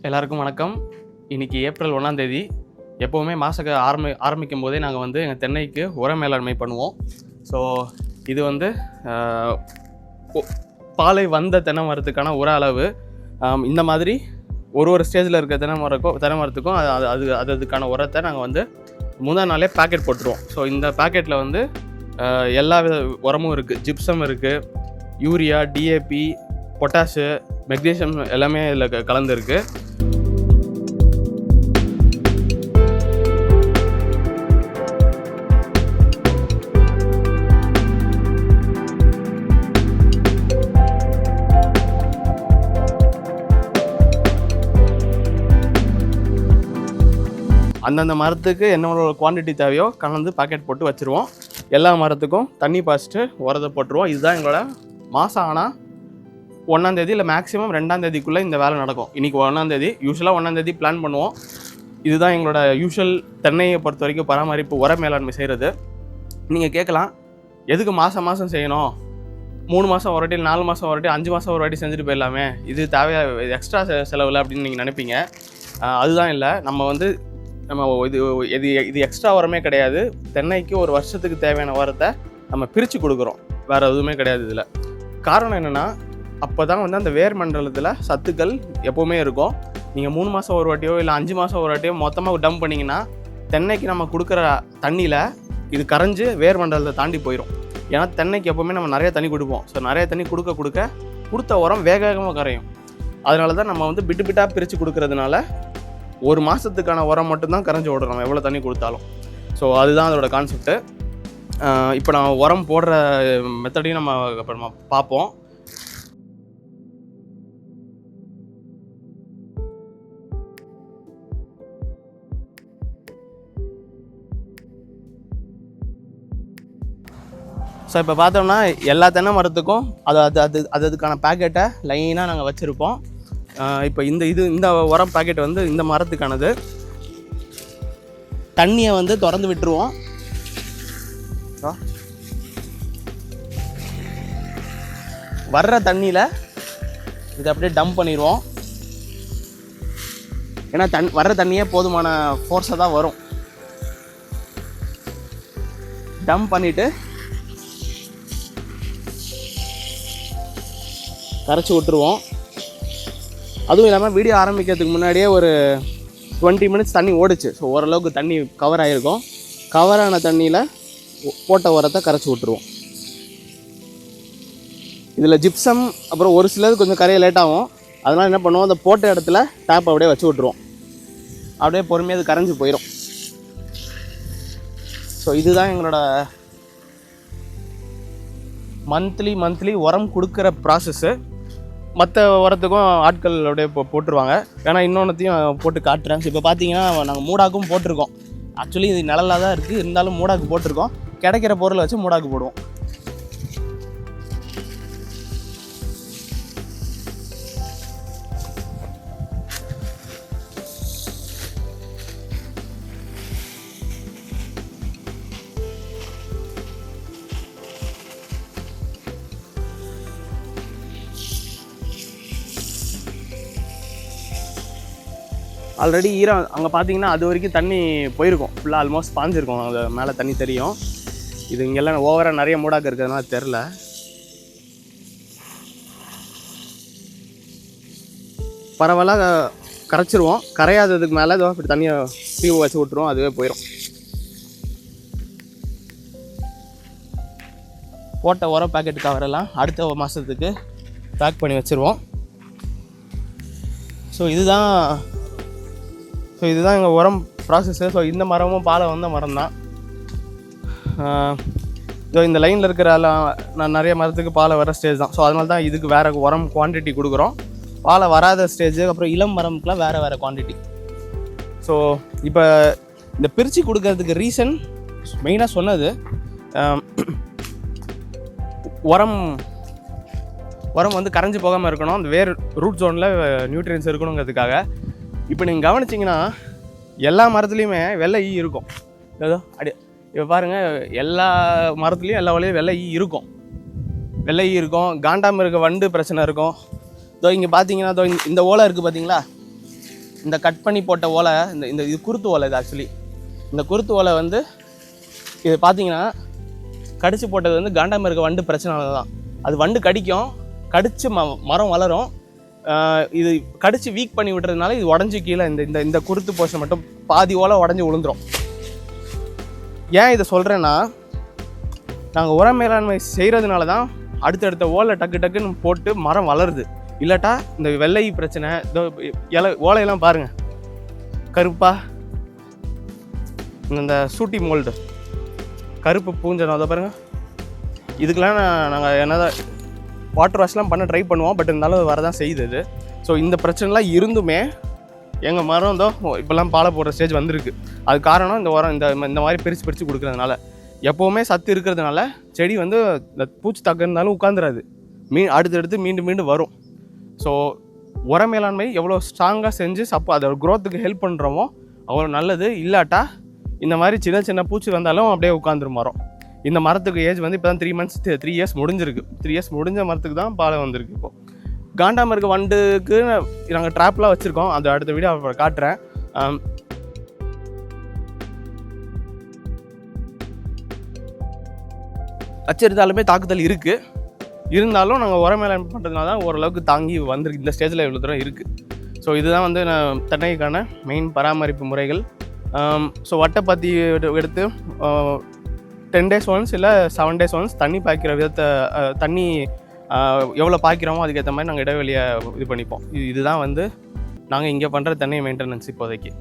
எல்லாருக்கும் வணக்கம். இன்றைக்கி ஏப்ரல் 1ஆம் தேதி. எப்போவுமே மாதம் ஆரம்பிக்கும் போதே நாங்கள் வந்து எங்கள் தென்னைக்கு உர மேலாண்மை பண்ணுவோம். ஸோ இது வந்து பாலை வந்த தென்னை மரத்துக்கான உர அளவு இந்த மாதிரி ஒரு ஸ்டேஜில் இருக்க தென்னை மரத்துக்கும் அதுக்கான உரத்தை நாங்கள் வந்து முதல் நாளே பேக்கெட் போட்டுருவோம். ஸோ இந்த பேக்கெட்டில் வந்து எல்லா வித உரமும் இருக்குது. ஜிப்சம் இருக்குது, யூரியா, டிஏபி, பொட்டாஷு, மெக்னீசியம் எல்லாமே இதில் கலந்துருக்கு. அந்தந்த மரத்துக்கு என்னோட குவான்டிட்டி தேவையோ கலந்து பாக்கெட் போட்டு வச்சுருவோம். எல்லா மரத்துக்கும் தண்ணி பாய்ச்சிட்டு உரத்தை போட்டுருவோம். இதுதான் எங்களோட மாதம் ஆனால் 1ஆம் தேதி இல்லை மேக்ஸிமம் 2ஆம் தேதிக்குள்ளே இந்த வேலை நடக்கும். இன்றைக்கி 1ஆம் தேதி, யூஸ்வலாக 1ஆம் தேதி பிளான் பண்ணுவோம். இதுதான் எங்களோட யூஸ்வல் தென்னையை பொறுத்த வரைக்கும் பராமரிப்பு உர மேலாண்மை செய்கிறது. நீங்கள் கேட்கலாம், எதுக்கு மாதம் செய்யணும்? 3 மாதம் ஒரு வாட்டி, 4 மாதம் ஒரு வாட்டி, 5 மாதம் ஒரு வாட்டி செஞ்சுட்டு போயிடலாமே, இது தேவையாக எக்ஸ்ட்ரா செலவில் அப்படின்னு நீங்கள் நினைப்பீங்க. அதுதான் இல்லை. நம்ம இது எக்ஸ்ட்ரா உரமே கிடையாது. தென்னைக்கு ஒரு வருஷத்துக்கு தேவையான உரத்தை நம்ம பிரித்து கொடுக்குறோம். வேறு எதுவுமே கிடையாது இதில். காரணம் என்னென்னா, அப்போ தான் வந்து அந்த வேர் மண்டலத்தில் சத்துக்கள் எப்போவுமே இருக்கும். நீங்கள் 3 மாதம் ஒரு வாட்டியோ இல்லை 5 மாதம் ஒரு வாட்டியோ மொத்தமாக டம்ப் பண்ணிங்கன்னா தென்னைக்கு நம்ம கொடுக்குற தண்ணியில் இது கரைஞ்சி வேர் மண்டலத்தை தாண்டி போயிடும். ஏன்னா தென்னைக்கு எப்போவுமே நம்ம நிறைய தண்ணி கொடுப்போம். ஸோ நிறைய தண்ணி கொடுத்த உரம் வேகமாக கரையும். அதனால தான் நம்ம வந்து பிட்டாக பிரித்து கொடுக்கறதுனால ஒரு மாதத்துக்கான உரம் மட்டும்தான் கரைஞ்சி ஓடுறோம், நம்ம எவ்வளோ தண்ணி கொடுத்தாலும். ஸோ அதுதான் அதோட கான்செப்ட்டு. இப்போ நம்ம உரம் போடுற மெத்தடையும் நம்ம அப்புறமா பார்ப்போம். ஸோ இப்போ பார்த்தோம்னா எல்லா தென்னை மரத்துக்கும் அதுக்கான பேக்கெட்டை லைனாக நாங்கள் வச்சுருப்போம். இப்போ இந்த உரம் பேக்கெட் வந்து இந்த மரத்துக்கானது. தண்ணியை வந்து திறந்து விட்டுருவோம். வர்ற தண்ணியில் இதை அப்படியே டம்ப் பண்ணிடுவோம். ஏன்னா வர்ற தண்ணியே போதுமான ஃபோர்ஸாக தான் வரும். டம்ப் பண்ணிவிட்டு கரைச்சி விட்டுருவோம். அதுவும் இல்லாமல் வீடியோ ஆரம்பிக்கிறதுக்கு முன்னாடியே ஒரு 20 மினிட்ஸ் தண்ணி ஓடிச்சு. ஸோ ஓரளவுக்கு தண்ணி கவர் ஆகிருக்கும். கவரான தண்ணியில் போட்ட உரத்தை கரைச்சி விட்டுருவோம். இதில் ஜிப்சம் அப்புறம் ஒரு சிலது கொஞ்சம் கரைய லேட் ஆகும். அதனால் என்ன பண்ணுவோம், அந்த போட்ட இடத்துல டேப் அப்படியே வச்சு விட்ருவோம். அப்படியே பொறுமையாக அது கரைஞ்சி போயிடும். ஸோ இதுதான் எங்களோட மந்த்லி உரம் கொடுக்குற ப்ராசஸ்ஸு. மற்ற உரத்துக்கும் ஆட்கள் அப்படியே போட்டுருவாங்க. ஏன்னா இன்னொன்றுத்தையும் போட்டு காட்டுறேன். இப்போ பார்த்தீங்கன்னா நாங்கள் மூடாக்கும் போட்டிருக்கோம். ஆக்சுவலி இது நிழலாக தான் இருக்குது, இருந்தாலும் மூடாக்கு போட்டிருக்கோம். கிடைக்கிற பொருளை வச்சு மூடாக்கு போடுவோம். ஆல்ரெடி ஈரம் அங்கே பார்த்தீங்கன்னா அது வரைக்கும் தண்ணி போயிருக்கும். ஃபுல்லாக ஆல்மோஸ்ட் பாஞ்சிருக்கும். அங்கே மேலே தண்ணி தெரியும். இது இங்கெல்லாம் ஓவராக நிறைய மூடாக்கு இருக்கிறதுனால தெரில. பரவாயில்ல, கரைச்சிருவோம். கரையாததுக்கு மேலே இதோ இப்படி தண்ணியை டியூப் வச்சு விட்டுருவோம், அதுவே போயிடும். போட்ட உரம் பேக்கெட் கவரெல்லாம் அடுத்த மாதத்துக்கு பேக் பண்ணி வச்சுருவோம். ஸோ இதுதான் எங்கள் உரம் ப்ராசஸ்ஸு. ஸோ இந்த மரமும் பாலை வந்த மரம் தான். இந்த லைனில் இருக்கிற நான் நிறைய மரத்துக்கு பாலை வர ஸ்டேஜ் தான். ஸோ அதனால தான் இதுக்கு வேறு உரம் குவான்டிட்டி கொடுக்குறோம். பாலை வராத ஸ்டேஜ் அப்புறம் இளம் மரம்க்குலாம் வேறு குவான்டிட்டி. ஸோ இப்போ இந்த பிரித்து கொடுக்கறதுக்கு ரீசன் மெயினாக சொன்னது, உரம் வந்து கரைஞ்சி போகாமல் இருக்கணும். அந்த வேர் ரூட் ஜோனில் நியூட்ரியன்ஸ் இருக்கணுங்கிறதுக்காக. இப்போ நீங்கள் கவனிச்சிங்கன்னா எல்லா மரத்துலேயுமே வெள்ளை ஈ இருக்கும். ஏதோ இப்போ பாருங்கள், எல்லா மரத்துலேயும் எல்லா வழியும் வெள்ளை ஈ இருக்கும். காண்டாமல் இருக்க வண்டு பிரச்சனை இருக்கும். இதோ இங்கே பார்த்தீங்கன்னா, இதோ இந்த ஓலை இருக்குது பார்த்தீங்களா, இந்த கட் பண்ணி போட்ட ஓலை இந்த இது குருத்து ஓலை. இது ஆக்சுவலி இந்த குருத்து ஓலை வந்து இது பார்த்தீங்கன்னா கடிச்சு போட்டது வந்து காண்டாமிருக வண்டு பிரச்சனை தான். அது வண்டு கடிக்கும், கடிச்சு மரம் வளரும். இது கடிச்சு வீக் பண்ணி விட்டுறதுனால இது உடஞ்சி கீழே இந்த இந்த குருத்து போர்ஷன் மட்டும் பாதி ஓலை உடஞ்சி விழுந்துடும். ஏன் இதை சொல்கிறேன்னா, நாங்கள் உர மேலாண்மை செய்கிறதுனால தான் அடுத்தடுத்த ஓலை டக்கு டக்குன்னு போட்டு மரம் வளருது. இல்லாட்டா இந்த வெள்ளை பிரச்சனை, இந்த ஓலையெல்லாம் பாருங்கள் கருப்பாக, இந்த சூட்டி மோல்டு கருப்பு பூஞ்சணும், அதை பாருங்கள். இதுக்கெலாம் நாங்கள் என்னதான் வாட்டர் வாஷ்லாம் பண்ண ட்ரை பண்ணுவோம், பட் இருந்தாலும் வரதான் செய்யுது இது. ஸோ இந்த பிரச்சனைலாம் இருந்துமே எங்கள் மரம் இப்போல்லாம் பாலை போடுற ஸ்டேஜ் வந்திருக்கு. அது காரணம் இந்த உரம் இந்த மாதிரி பிரித்து கொடுக்குறதுனால. எப்போவுமே சத்து இருக்கிறதுனால செடி வந்து இந்த பூச்சி தாக்கம் இருந்தாலும் உட்காந்துராது, அடுத்தடுத்து மீண்டும் வரும். ஸோ உர மேலாண்மை எவ்வளோ ஸ்ட்ராங்காக செஞ்சு அதோட க்ரோத்துக்கு ஹெல்ப் பண்ணுறோமோ அவ்வளோ நல்லது. இல்லாட்டா இந்த மாதிரி சின்ன சின்ன பூச்சி வந்தாலும் அப்படியே உட்காந்துரும் மரம். இந்த மரத்துக்கு ஏஜ் வந்து இப்போ தான் 3 இயர்ஸ் முடிஞ்சிருக்கு. 3 இயர்ஸ் முடிஞ்ச மரத்துக்கு தான் பாலை வந்திருக்கு. இப்போது காண்டாமிருக வண்டுக்கு நாங்கள் ட்ராப்லாம் வச்சுருக்கோம், அது அடுத்த வீடியோ அப்புறம் காட்டுறேன். வச்சிருந்தாலுமே தாக்குதல் இருக்குது. இருந்தாலும் நாங்கள் உர மேலாண்மை பண்ணுறதுனால தான் ஓரளவுக்கு தாங்கி வந்திருக்கு. இந்த ஸ்டேஜில் இவ்வளோ தூரம் இருக்குது. ஸோ இதுதான் வந்து நான் தென்னைக்கான மெயின் பராமரிப்பு முறைகள். ஸோ வட்டைப்பாத்தி எடுத்து 10 days ஒன்ஸ் இல்லை 7 days ஒன்ஸ் தண்ணி பாய்க்கிற விதத்தை, தண்ணி எவ்வளோ பாய்க்கிறோமோ அதுக்கேற்ற மாதிரி நாங்கள் இடைவெளியை இது பண்ணிப்போம். இதுதான் வந்து நாங்கள் இங்கே பண்ணுற தென்னை மெயின்டெனன்ஸ் இப்போதைக்கு.